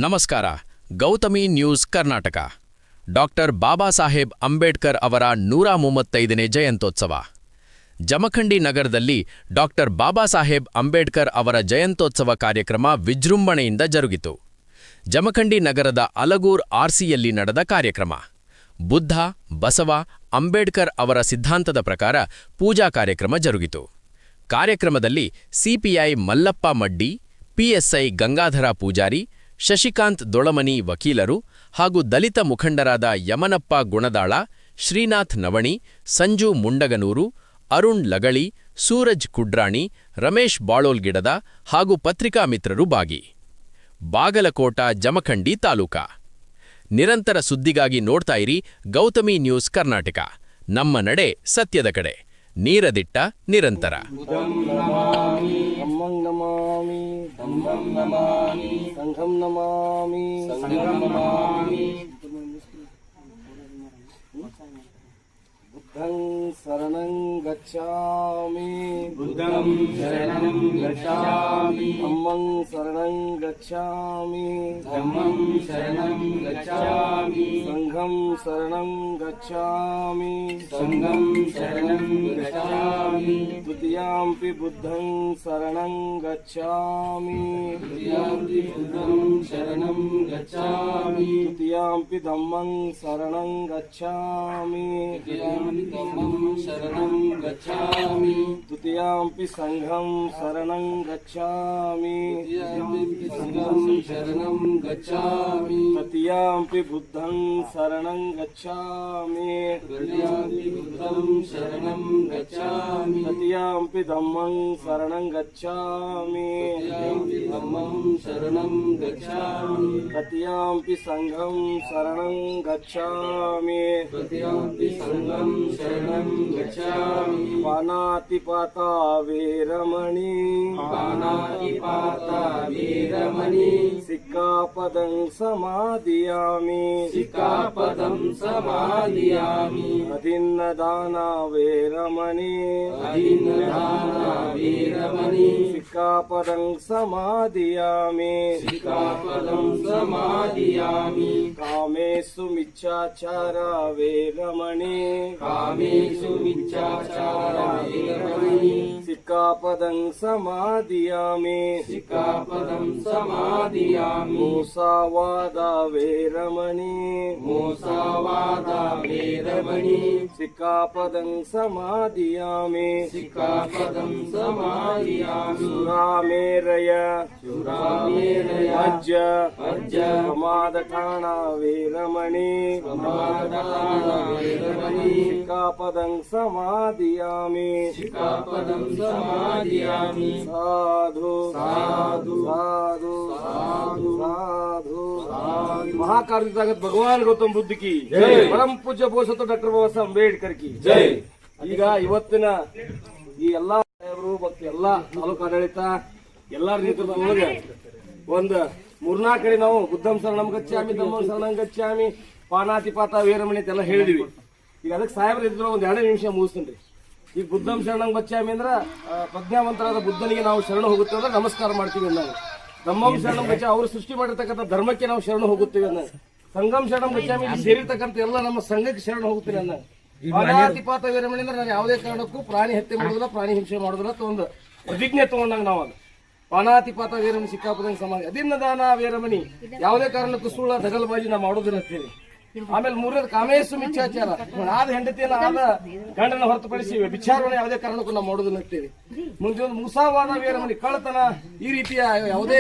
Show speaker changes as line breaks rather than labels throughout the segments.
ನಮಸ್ಕಾರ. Gautami news Karnataka. Doctor Baba Saheb Ambedkar ಅವರ 135ನೇ ಜಯಂತ್ಯೋತ್ಸವ. ಜಮಖಂಡಿ ನಗರದಲ್ಲಿ ಡಾಕ್ಟರ್ ಬಾಬಾ ಸಾಹೇಬ್ ಅಂಬೇಡ್ಕರ್ ಅವರ ಜಯಂತ್ಯೋತ್ಸವ ಕಾರ್ಯಕ್ರಮ ವಿಜೃಂಭಣೆಯಿಂದ ಜರುಗಿತು. ಜಮಖಂಡಿ ನಗರದ ಅಲಗೂರ್ ಆರ್ಸಿಯಲ್ಲಿ ನಡೆದ ಕಾರ್ಯಕ್ರಮ. ಬುದ್ಧ, ಬಸವ, ಅಂಬೇಡ್ಕರ್ ಅವರ ಸಿದ್ಧಾಂತದ ಪ್ರಕಾರ ಪೂಜಾ ಕಾರ್ಯಕ್ರಮ ಜರುಗಿತು. ಕಾರ್ಯಕ್ರಮದಲ್ಲಿ ಸಿಪಿಐ ಮಲ್ಲಪ್ಪ ಮಡ್ಡಿ, ಪಿಎಸ್ಐ ಗಂಗಾಧರ ಪೂಜಾರಿ, ಶಶಿಕಾಂತ್ ದೊಳಮನಿ ವಕೀಲರು ಹಾಗೂ ದಲಿತ ಮುಖಂಡರಾದ ಯಮನಪ್ಪ ಗುಣದಾಳ, ಶ್ರೀನಾಥ್ ನವಣಿ, ಸಂಜು ಮುಂಡಗನೂರು, ಅರುಣ್ ಲಗಳಿ, ಸೂರಜ್ ಕುಡ್ರಾಣಿ, ರಮೇಶ್ ಬಾಳೋಲ್ಗಿಡದ ಹಾಗೂ ಪತ್ರಿಕಾ ಮಿತ್ರರು ಭಾಗಿ. ಬಾಗಲಕೋಟ, ಜಮಖಂಡಿ ತಾಲೂಕಾ. ನಿರಂತರ ಸುದ್ದಿಗಾಗಿ ನೋಡ್ತಾ ಇರಿ ಗೌತಮಿ ನ್ಯೂಸ್ ಕರ್ನಾಟಕ. ನಮ್ಮ ನಡೆ ಸತ್ಯದ ಕಡೆ. ನೀರದಿಟ್ಟ ನಿರಂತರ.
ಸಂಘಂ ನಮಾಮಿ ಬುದ್ಧಂ ಶರಣಂ ಗಚ್ಛಾಮಿ ಧಮ್ಮಂ ಶರಣಂ ಗಚ್ಛಾಮಿ ಸಂಘಂ ಶರಣಂ ಗಚ್ಛಾಮಿ ದ್ವಿತೀಯಾಂಪಿ ಬುದ್ಧಂ ಶರಣಂ ಗಚ್ಛಾಮಿ ದ್ವಿತೀಯಾಂಪಿ ಧಮ್ಮಂ ಶರಣಂ ಗಚ್ಛಾಮಿ ದ್ವಿತೀಯಾಂಪಿ ಸಂಘಂ ಶರಣಂ ಗಚ್ಛಾಮಿ ತೃತೀಯಾಂಪಿ ಬುದ್ಧಂ ಶರಣಂ ಗಚ್ಛಾಮಿ ತೃತೀಯಾಂಪಿ ಧಮ್ಮಂ ಶರಣಂ ಗಚ್ಛಾಮಿ ತೃತೀಯಾಂಪಿ ಸಂಘಂ ಶರಣಂ ಗಚ್ಛಾಮಿ ಪಾನಾತಿಪಾತಾ ವೇರಮಣಿ ಸಿಕ್ಕಾಪದಂ ಸಮಾಧಿಯಾಮಿ ಅಧಿನ್ನದಾನ ವೇರಮಣಿ ಸಿಕ್ಕಾಪದಂ ಸಮಾಧಿಯಾಮಿ ಕಾಮೇಶು ಮಿಚ್ಛಾಚಾರ ವೇರಮಣಿ ಸಿಕ್ಕಾಪದಂ ಸಮಾಧಿಯಾಮಿ ಮೋಸವಾದ ವೇರಮಣಿ ಸಿಕ್ಕಾಪದಂ ಸಮಾಧಿಯಾಮಿ ಸುರಾಮೇರಯ ಅಜ್ಜ ಪ್ರಮಾದಠಾಣ ವೇರಮಣಿ ಸಿಕ್ಕಾಪದಂ ಸಮಾಧಿಯಾಮಿ ಸಾಧು ಮಹಾಕಾರ್ಯದಾಗತ್ ಭಗವಾನ್ ಗೌತಮ್ ಬುದ್ಧ ಕಿ ಪರಂ ಪೂಜ್ಯ ಬೋಸತ್ತು ಡಾಕ್ಟರ್ ಬಾಬಾ ಸಾಹೇಬ್ ಅಂಬೇಡ್ಕರ್ ಕಿ ಈಗ ಇವತ್ತಿನ ಈ ಎಲ್ಲಾ ಸಾಹೇಬರು ಮತ್ತು ಎಲ್ಲಾ ತಾಲೂಕು ಆಡಳಿತ ಎಲ್ಲಾರ ನೇತೃತ್ವದೊಳಗೆ ಒಂದು 3-4 ಕಡೆ ನಾವು ಬುದ್ಧಂ ಶರಣಂ ಗಚ್ಛಾಮಿ, ಧಮ್ಮಂ ಶರಣಂ ಗಚ್ಛಾಮಿ, ಪಾನಾತಿಪಾತ ವೇರಮಣಿ ಅಂತೆಲ್ಲ ಹೇಳಿದ್ವಿ. ಈಗ ಅದಕ್ಕೆ ಸಾಹೇಬ್ರ ಇದ್ರು ಒಂದ್ 2 ನಿಮಿಷ ಮುಗಿಸ್ತೀನಿ. ಈಗ ಬುದ್ಧಂ ಶರಣಂ ಗಚ್ಛಾಮಿ ಅಂದ್ರ ಪ್ರಜ್ಞಾವಂತರಾದ ಬುದ್ಧನಿಗೆ ನಾವು ಶರಣ ಹೋಗುತ್ತೇವೆ ಅಂದ್ರೆ ನಮಸ್ಕಾರ ಮಾಡ್ತೀವಿ ನಾವು. ಧಮ್ಮಂ ಶರಣಂ ಗಚ್ಛಾಮಿ ಅವರು ಸೃಷ್ಟಿ ಮಾಡಿರ್ತಕ್ಕಂಥ ಧರ್ಮಕ್ಕೆ ನಾವು ಶರಣ ಹೋಗುತ್ತೇವೆ ಅನ್ನ. ಸಂಘಂ ಶರಣಂ ಗಚ್ಛಾಮಿ ಸೇರಿರ್ತಕ್ಕಂಥ ಎಲ್ಲ ನಮ್ಮ ಸಂಘಕ್ಕೆ ಶರಣ ಹೋಗುತ್ತೇವೆ ಅನ್ನ. ಪಾನಾತಿಪಾತ ವೇರಮಣಿ ಅಂದ್ರೆ ನಾನು ಯಾವುದೇ ಕಾರಣಕ್ಕೂ ಪ್ರಾಣಿ ಹತ್ಯೆ ಮಾಡೋದಿಲ್ಲ, ಪ್ರಾಣಿ ಹಿಂಸೆ ಮಾಡೋದಿಲ್ಲ ಅಂತ ಒಂದು ಪ್ರತಿಜ್ಞೆ ತಗೊಂಡಾಗ ನಾವು ಅದು ಪಾನಾತಿಪಾತ ವೇರಮಣಿ ಸಿಕ್ಕಾಪದ ಸಮಾಧಿ. ಅಧಿನ್ನದಾನ ವೇರಮಣಿ ಯಾವುದೇ ಕಾರಣಕ್ಕೂ ಸುಳ್ಳ ದಗಲ್ಬಾಜಿ ನಾವು ಮಾಡೋದಿಲ್ಲ ಅಂತೇಳಿ. ಆಮೇಲೆ 3ನೇದು ಕಾಮೇಶು ಮಿಚ್ಛಾಚಾರ, ಆದ ಹೆಂಡತಿಯನ್ನ ಆದ ಗಂಡನ ಹೊರತುಪಡಿಸಿ ವಿಚಾರಣೆ ಯಾವುದೇ ಕಾರಣಕ್ಕೂ ನಾವು ಮಾಡೋದಿಲ್ಲ ಅಂತೇಳಿ. ಮುಂದೆ ಒಂದು ಮುಸಾವಾದ ವೇರಮಣಿ, ಕಳ್ಳತನ ಈ ರೀತಿಯ ಯಾವುದೇ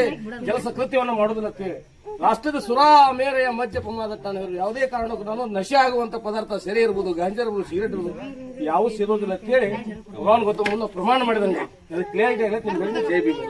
ಕೆಲಸ ಕೃತ್ಯವನ್ನು ಮಾಡೋದಿಲ್ಲ ಅಂತೇಳಿ. ರಾಷ್ಟ್ರದ ಸುರಾಮೇರೆಯ ಮದ್ಯ ಪ್ರಮಾದಟ್ಟಾನ, ಯಾವುದೇ ಕಾರಣಕ್ಕೂ ನಾನು ನಶೆ ಆಗುವಂತ ಪದಾರ್ಥ ಸೆರೆ ಇರ್ಬೋದು, ಗಾಂಜಾ ಇರ್ಬೋದು, ಸಿಗರೇಟ್ ಇರ್ಬೋದು, ಯಾವ ಸೇರೋದಿಲ್ಲ ಅಂತೇಳಿ ಭಗವಾನ್ ಗೌತಮ ಪ್ರಮಾಣ ಮಾಡಿದಂಗೆ. ಅದಕ್ಕೆ ಕ್ಲಿಯರಿಟಿ ಆಗತ್ತೆ. ಜೈ ಭೀಮ್.